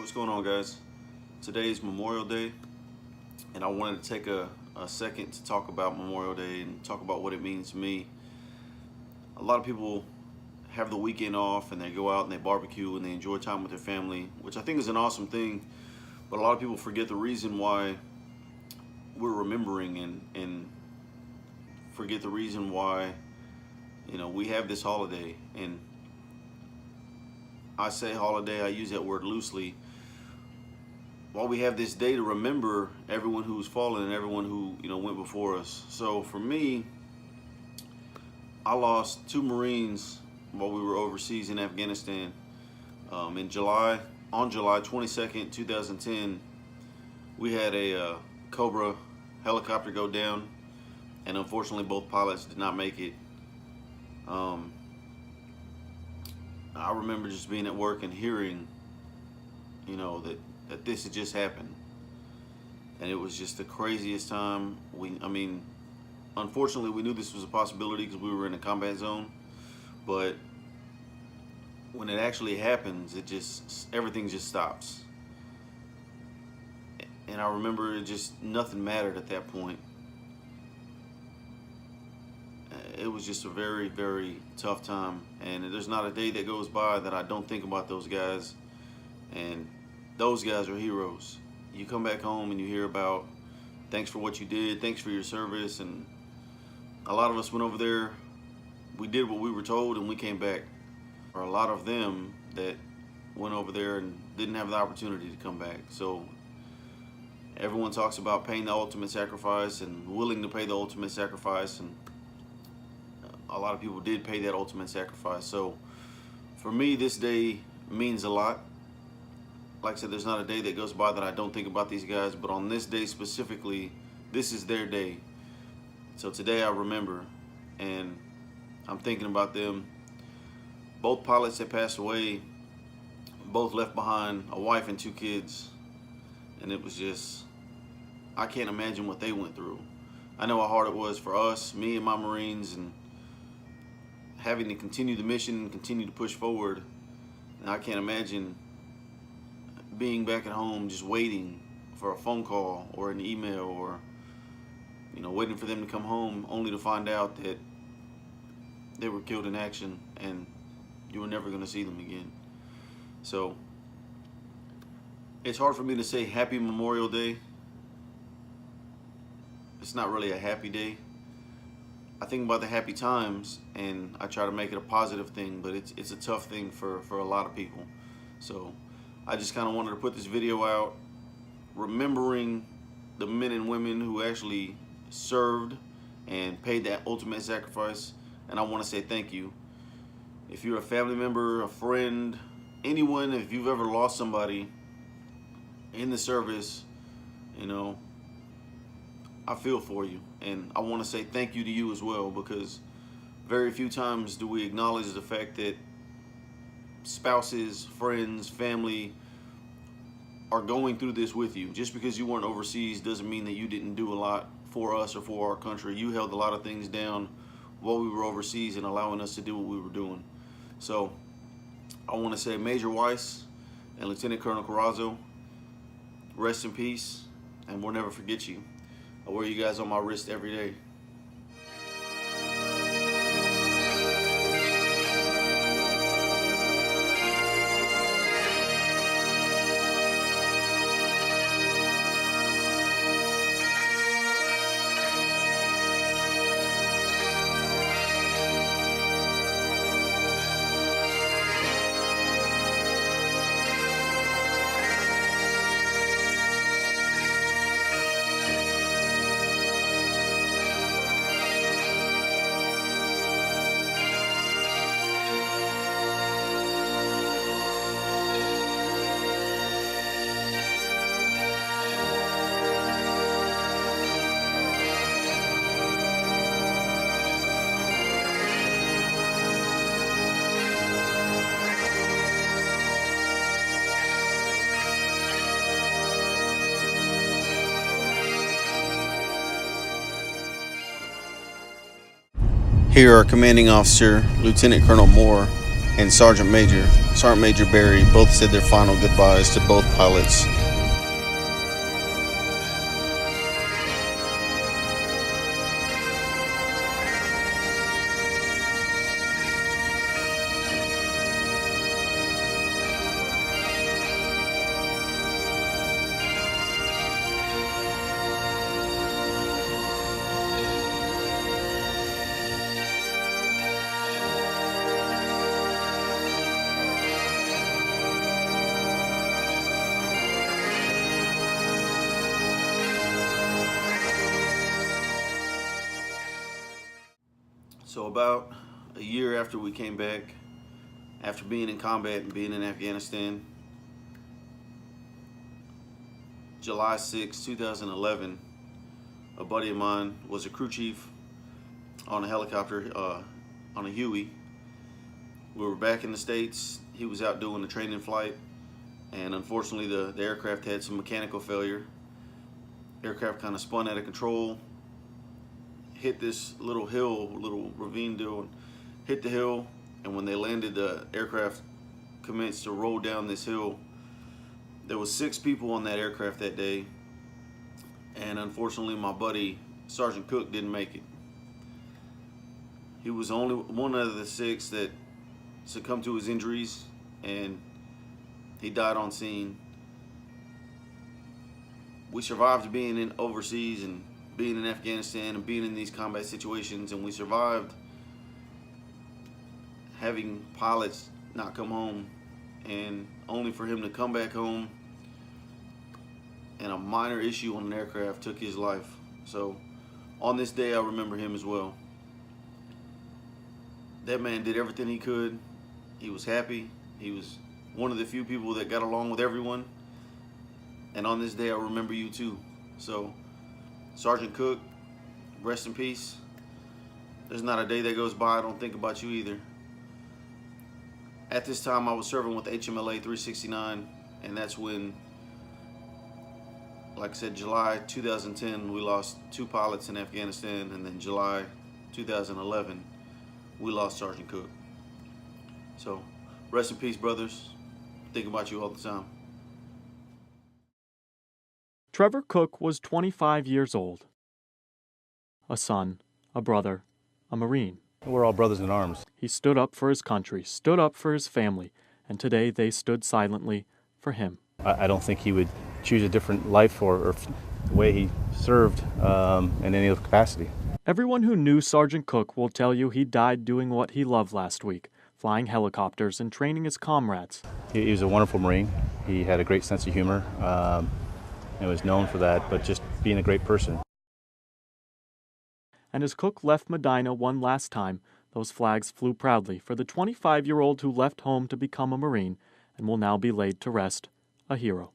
What's going on, guys? Today is Memorial Day, and I wanted to take a second to talk about Memorial Day and talk about what it means to me. A lot of people have the weekend off and they go out and they barbecue and they enjoy time with their family, which I think is an awesome thing, but a lot of people forget the reason why we're remembering and forget the reason why, we have this holiday. And I say holiday, I use that word loosely. While we have this day to remember everyone who's fallen and everyone who went before us. So for me, I lost 2 Marines while we were overseas in Afghanistan. On July 22nd, 2010, we had a Cobra helicopter go down, and unfortunately both pilots did not make it. I remember just being at work and hearing, that this had just happened, and it was just the craziest time. Unfortunately, we knew this was a possibility because we were in a combat zone, but when it actually happens, everything just stops. And I remember nothing mattered at that point. It was just a very, very tough time, and there's not a day that goes by that I don't think about those guys. And those guys are heroes. You come back home and you hear about thanks for what you did, thanks for your service, and a lot of us went over there, we did what we were told, and we came back. Or a lot of them that went over there and didn't have the opportunity to come back. So everyone talks about paying the ultimate sacrifice and willing to pay the ultimate sacrifice, and a lot of people did pay that ultimate sacrifice. So for me, this day means a lot. Like I said, there's not a day that goes by that I don't think about these guys, but on this day specifically, this is their day. So today I remember, and I'm thinking about them. Both pilots that passed away, both left behind a wife and 2 kids, and it was I can't imagine what they went through. I know how hard it was for us, me and my Marines, and having to continue the mission and continue to push forward. And I can't imagine being back at home just waiting for a phone call or an email, or waiting for them to come home only to find out that they were killed in action and you were never going to see them again. So it's hard for me to say Happy Memorial Day. It's not really a happy day. I think about the happy times and I try to make it a positive thing, but it's a tough thing for a lot of people. So I just kind of wanted to put this video out remembering the men and women who actually served and paid that ultimate sacrifice, and I want to say thank you. If you're a family member, a friend, anyone, if you've ever lost somebody in the service, I feel for you, and I want to say thank you to you as well, because very few times do we acknowledge the fact that spouses, friends, family are going through this with you. Just because you weren't overseas doesn't mean that you didn't do a lot for us or for our country. You held a lot of things down while we were overseas and allowing us to do what we were doing. So I want to say Major Weis and Lieutenant Colonel Carazo, rest in peace, and we'll never forget you. I wear you guys on my wrist every day. Here, our commanding officer, Lieutenant Colonel Moore, and Sergeant Major Barry both said their final goodbyes to both pilots. So about a year after we came back, after being in combat and being in Afghanistan, July 6, 2011, a buddy of mine was a crew chief on a helicopter, on a Huey. We were back in the States. He was out doing a training flight, and unfortunately the aircraft had some mechanical failure. Aircraft kind of spun out of control, hit this little hill, little ravine deal, and hit the hill, and when they landed, the aircraft commenced to roll down this hill. There was 6 people on that aircraft that day, and unfortunately my buddy Sergeant Cook didn't make it. He was only one of the 6 that succumbed to his injuries, and he died on scene. We survived being in overseas and being in Afghanistan and being in these combat situations, and we survived having pilots not come home, and only for him to come back home and a minor issue on an aircraft took his life. So on this day I remember him as well. That man did everything he could. He was happy. He was one of the few people that got along with everyone, and on this day I remember you too. So Sergeant Cook, rest in peace. There's not a day that goes by I don't think about you either. At this time I was serving with hmla 369, and that's when, like I said, July 2010 we lost 2 pilots in Afghanistan, and then July 2011 we lost Sergeant Cook. So rest in peace, brothers. Think about you all the time. Trevor Cook was 25 years old. A son, a brother, a Marine. We're all brothers in arms. He stood up for his country, stood up for his family, and today they stood silently for him. I don't think he would choose a different life or the way he served in any other capacity. Everyone who knew Sergeant Cook will tell you he died doing what he loved last week, flying helicopters and training his comrades. He was a wonderful Marine. He had a great sense of humor. And was known for that, but just being a great person. And as Cook left Medina one last time, those flags flew proudly for the 25-year-old who left home to become a Marine and will now be laid to rest, a hero.